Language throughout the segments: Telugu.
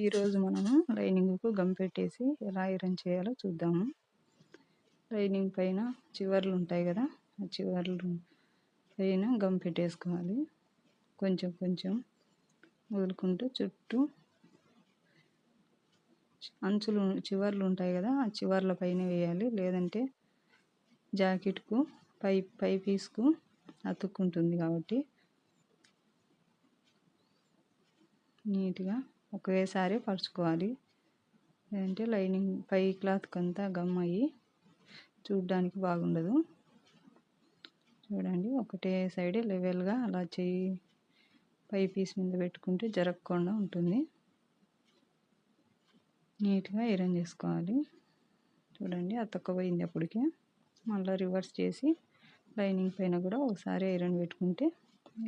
ఈరోజు మనము లైనింగ్కు గమ్ పెట్టేసి ఎలా ఐరన్ చేయాలో చూద్దాము. లైనింగ్ పైన చివర్లు ఉంటాయి కదా, ఆ చివర్లు పైన గమ్ పెట్టేసుకోవాలి. కొంచెం కొంచెం వదులుకుంటూ చుట్టూ అంచులు చివర్లు ఉంటాయి కదా, ఆ చివర్ల పైన వేయాలి. లేదంటే జాకెట్కు పై పీస్కు అతుక్కుంటుంది కాబట్టి నీట్గా ఒకేసారి పరుచుకోవాలి. లేదంటే లైనింగ్ పై క్లాత్కి అంతా గమ్ అయ్యి చూడడానికి బాగుండదు. చూడండి, ఒకటే సైడ్ లెవెల్గా అలా చేయి పై పీస్ మీద పెట్టుకుంటే జరగకుండా ఉంటుంది. నీట్గా ఐరన్ చేసుకోవాలి. చూడండి, అతక్కపోయింది అప్పటికే. మళ్ళీ రివర్స్ చేసి లైనింగ్ పైన కూడా ఒకసారి ఐరన్ పెట్టుకుంటే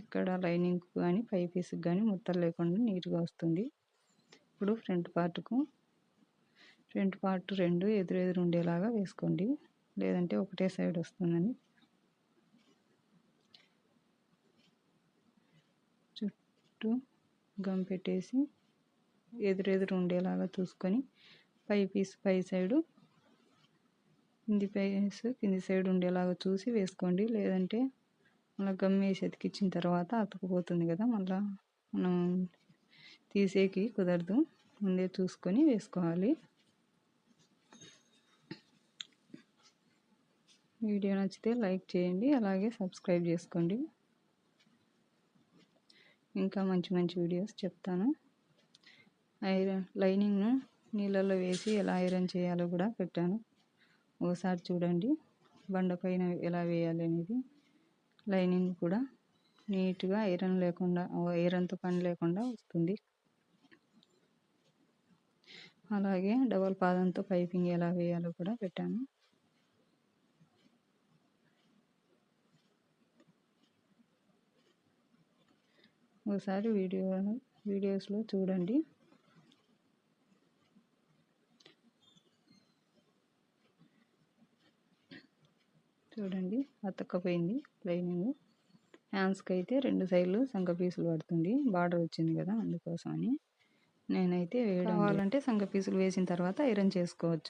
ఇక్కడ లైనింగ్ కానీ పై పీస్కి కానీ ముట్టలు లేకుండా నీట్గా వస్తుంది. ఇప్పుడు ఫ్రంట్ పార్ట్ రెండు ఎదురెదురు ఉండేలాగా వేసుకోండి, లేదంటే ఒకటే సైడ్ వస్తుందని. చుట్టూ గమ్ పెట్టేసి ఎదురెదురు ఉండేలాగా చూసుకొని పై పీస్ పై సైడు, కింది పీస్ కింది సైడ్ ఉండేలాగా చూసి వేసుకోండి. లేదంటే మళ్ళీ గమ్ వేసి అతికిచ్చిన తర్వాత అతుకుపోతుంది కదా, మళ్ళీ మనం తీసేకి కుదరదు. ముందే చూసుకొని వేసుకోవాలి. వీడియో నచ్చితే లైక్ చేయండి, అలాగే సబ్స్క్రైబ్ చేసుకోండి. ఇంకా మంచి మంచి వీడియోస్ చెప్తాను. లైనింగ్ను నీళ్ళల్లో వేసి ఎలా ఐరన్ చేయాలో కూడా పెట్టాను, ఒకసారి చూడండి. బండ పైన ఎలా వేయాలి అనేది. లైనింగ్ కూడా నీట్గా ఐరన్తో పని లేకుండా వస్తుంది. అలాగే డబల్ పాదంతో పైపింగ్ ఎలా వేయాలో కూడా పెట్టాను. ఒకసారి వీడియోస్లో చూడండి. చూడండి, అతక్కపోయింది లైనింగ్. హ్యాండ్స్కి అయితే 2 సైడ్లు సంక పీసులు పడుతుంది, బార్డర్ వచ్చింది కదా, అందుకోసమని. నేనైతే కావాలంటే సంక పీసులు వేసిన తర్వాత ఐరన్ చేసుకోవచ్చు.